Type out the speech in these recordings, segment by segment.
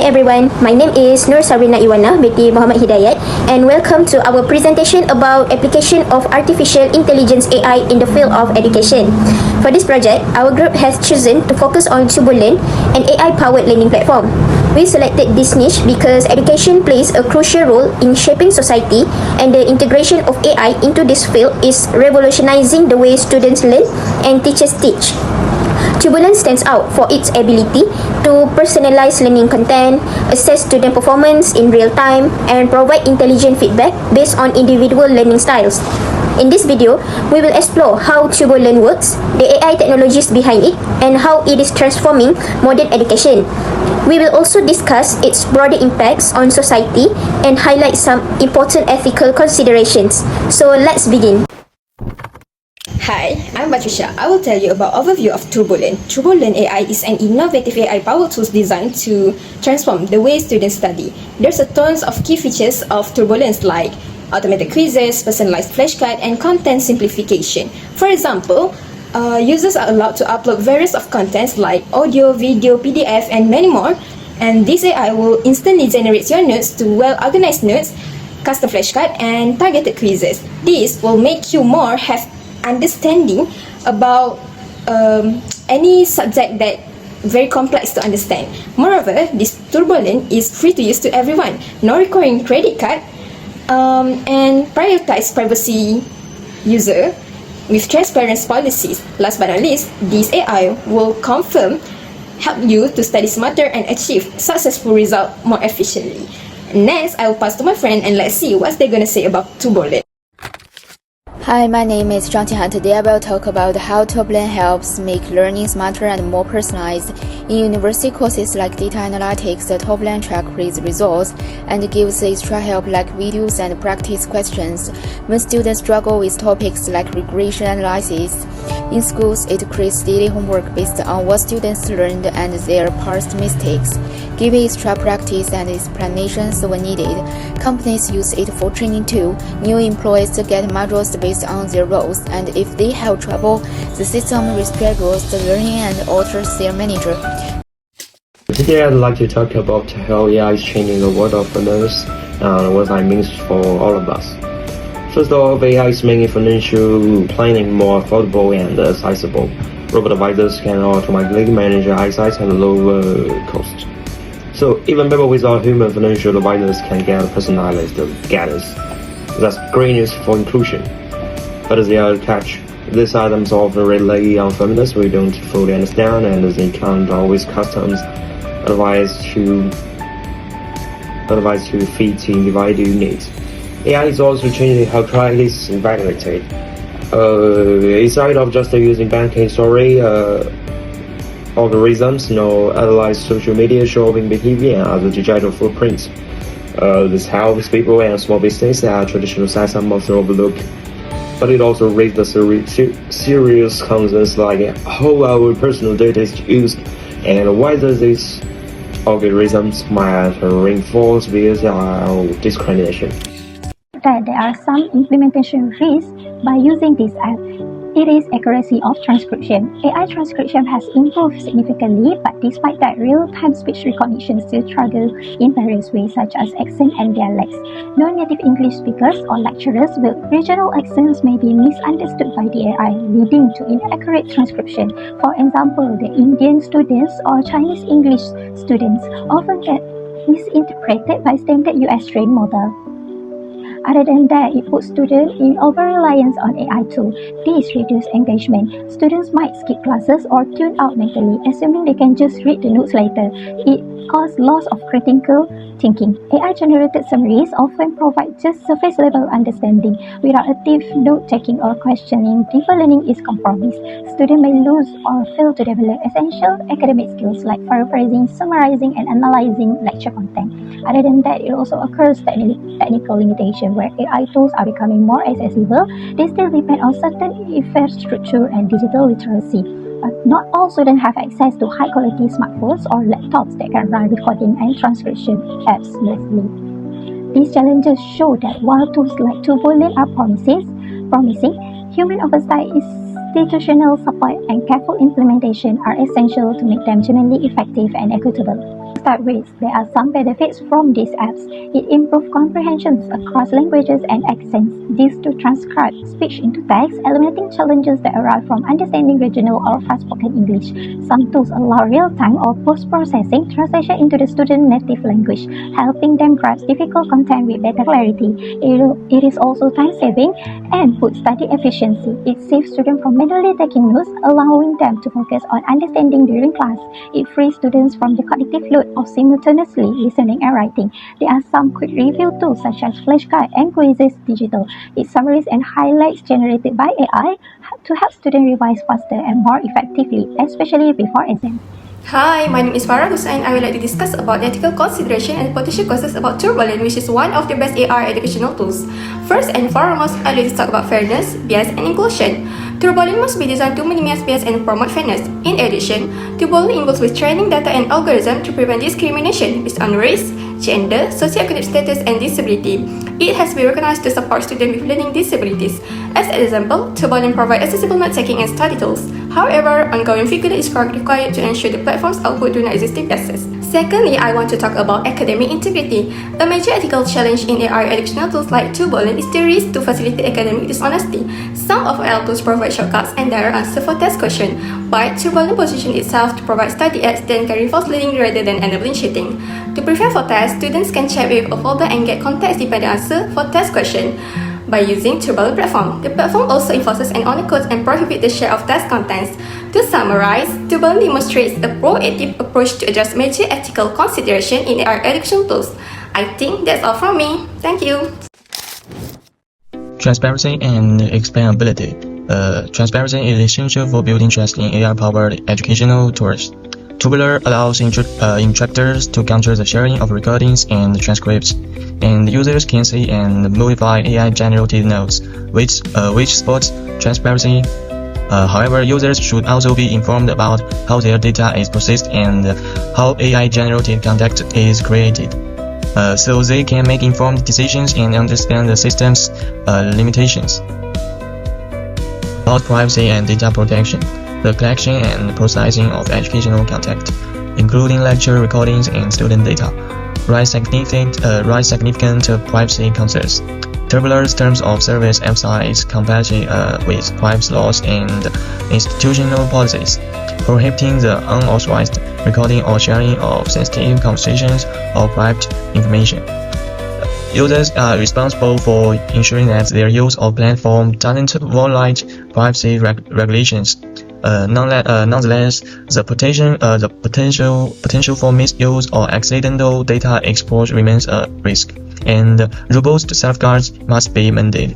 everyone, my name is Nur Sabrina Iwana binti Muhammad Hidayat and welcome to our presentation about application of artificial intelligence AI in the field of education. For this project, our group has chosen to focus on Turbolearn, an AI-powered learning platform. We selected this niche because education plays a crucial role in shaping society, and the integration of AI into this field is revolutionizing the way students learn and teachers teach. Turbolearn stands out for its ability to personalize learning content, assess student performance in real time, and provide intelligent feedback based on individual learning styles. In this video, we will explore how Turbolearn works, the AI technologies behind it, and how it is transforming modern education. We will also discuss its broader impacts on society and highlight some important ethical considerations. So let's begin. Hi, I'm Patricia. I will tell you about overview of Turbolearn. Turbolearn AI is an innovative AI power tool designed to transform the way students study. There's a tons of key features of Turbolearn like automated quizzes, personalized flashcard, and content simplification. For example, users are allowed to upload various of contents like audio, video, PDF, and many more. And this AI will instantly generate your notes to well-organized notes, custom flashcard, and targeted quizzes. This will make you more have understanding about any subject that very complex to understand. Moreover, this Turbolearn is free to use to everyone, no requiring credit card, and prioritize privacy user with transparent policies. Last but not least, this AI will help you to study smarter and achieve successful result more efficiently. Next, I will pass to my friend and let's see what they're gonna say about Turbolearn. Hi, my name is Zhang Qihan. Today I will talk about how Turbolearn helps make learning smarter and more personalized. In university courses like data analytics, the Turbolearn track reads results and gives extra help like videos and practice questions. When students struggle with topics like regression analysis, in schools it creates daily homework based on what students learned and their past mistakes, giving extra practice and explanations when needed. Companies use it for training too. New employees get modules based on their roles, and if they have trouble, the system reschedules the learning and alters their manager. Today I'd like to talk about how AI is changing the world of finance and what that means for all of us. First of all, AI is making financial planning more affordable and accessible. Robot advisors can automatically manage eyesight at lower cost. So even people without human financial advisors can get personalized guidance. That's great news for inclusion. But there are a catch. These items often rely on formulas we don't fully understand, and they can't always customize advice to fit individual needs. AI is also changing how trial is evaluated. Instead of just using banking history, algorithms now analyze social media shopping behavior and other digital footprints. This helps people and small business that traditional systems often overlook. But it also raises serious concerns like how our personal data is used and whether these algorithms might reinforce bias or discrimination. That there are some implementation risks by using this app. It is accuracy of transcription. AI transcription has improved significantly, but despite that, real-time speech recognition still struggles in various ways, such as accent and dialects. Non-native English speakers or lecturers with regional accents may be misunderstood by the AI, leading to inaccurate transcription. For example, the Indian students or Chinese English students often get misinterpreted by standard US trained model. Other than that, it puts students in over-reliance on AI tools. This reduces engagement. Students might skip classes or tune out mentally, assuming they can just read the notes later. It causes loss of critical thinking. AI-generated summaries often provide just surface-level understanding without active note-taking or questioning. Deeper learning is compromised. Students may lose or fail to develop essential academic skills like paraphrasing, summarizing, and analyzing lecture content. Other than that, it also occurs technical limitation where AI tools are becoming more accessible. They still depend on certain infrastructure and digital literacy. But not all students have access to high-quality smartphones or laptops that can run recording and transcription apps smoothly. These challenges show that while tools like Turbolearn are promising, human oversight, institutional support, and careful implementation are essential to make them genuinely effective and equitable. start with, there are some benefits from these apps. It improves comprehensions across languages and accents. This to transcribe speech into text, eliminating challenges that arise from understanding regional or fast-spoken English. Some tools allow real-time or post-processing translation into the student's native language, helping them grasp difficult content with better clarity. It is also time-saving and boosts study efficiency. It saves students from manually taking notes, allowing them to focus on understanding during class. It frees students from the cognitive load of simultaneously listening and writing. There are some quick review tools such as flashcards and quizzes digital. It summaries and highlights generated by AI to help students revise faster and more effectively, especially before exams. Hi, my name is Farah Hussain. I would like to discuss about ethical consideration and potential causes about Turbolearn, which is one of the best AR educational tools. First and foremost, I'd like to talk about fairness, bias, and inclusion. Turbolearn must be designed to minimize bias and promote fairness. In addition, Turbolearn involves with training data and algorithm to prevent discrimination based on race, gender, socioeconomic status, and disability. It has been recognized to support students with learning disabilities. As an example, Turbolearn provides accessible note-taking and study tools. However, ongoing vigilance is required to ensure the platform's output do not exist biases. Secondly, I want to talk about academic integrity. A major ethical challenge in AR educational tools like Turbolearn is the risk to facilitate academic dishonesty. Some of our tools provide shortcuts and direct answers for test questions, but Turbolearn positions itself to provide study aids that encourage false learning rather than enabling cheating. To prepare for tests, students can check with a folder and get context-dependent answer for test question. By using Turbolearn platform, the platform also enforces an honor code and prohibits the share of test contents. To summarize, Turbolearn demonstrates a proactive approach to address major ethical consideration in our educational tools. I think that's all from me. Thank you. Transparency and explainability. Transparency is essential for building trust in AI-powered educational tools. Turbolearn allows instructors to control the sharing of recordings and transcripts, and users can see and modify AI-generated notes, which supports transparency. However, users should also be informed about how their data is processed and how AI-generated content is created, so they can make informed decisions and understand the system's limitations. About privacy and data protection. The collection and processing of educational content, including lecture recordings and student data, raise significant privacy concerns. Turbolearn's terms of service emphasize compatibility with privacy laws and institutional policies, prohibiting the unauthorized recording or sharing of sensitive conversations or private information. Users are responsible for ensuring that their use of platform doesn't violate privacy regulations. Nonetheless, the potential for misuse or accidental data exposure remains a risk, and robust safeguards must be mandated.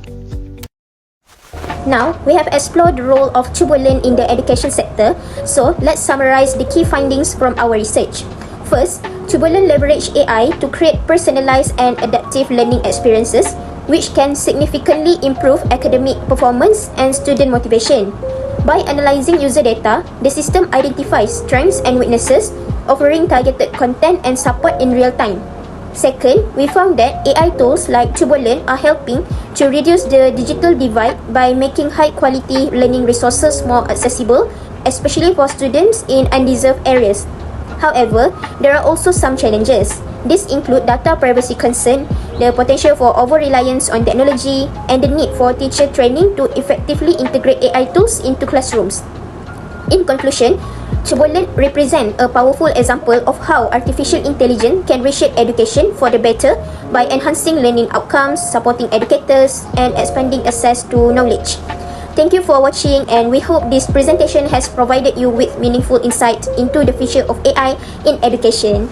Now, we have explored the role of Turbolearn in the education sector, so let's summarize the key findings from our research. First, Turbolearn leverage AI to create personalized and adaptive learning experiences, which can significantly improve academic performance and student motivation. By analyzing user data, the system identifies strengths and weaknesses, offering targeted content and support in real time. Second, we found that AI tools like Turbolearn are helping to reduce the digital divide by making high-quality learning resources more accessible, especially for students in undeserved areas. However, there are also some challenges. These include data privacy concern, the potential for over-reliance on technology, and the need for teacher training to effectively integrate AI tools into classrooms. In conclusion, Turbolearn represents a powerful example of how artificial intelligence can reshape education for the better by enhancing learning outcomes, supporting educators, and expanding access to knowledge. Thank you for watching, and we hope this presentation has provided you with meaningful insight into the future of AI in education.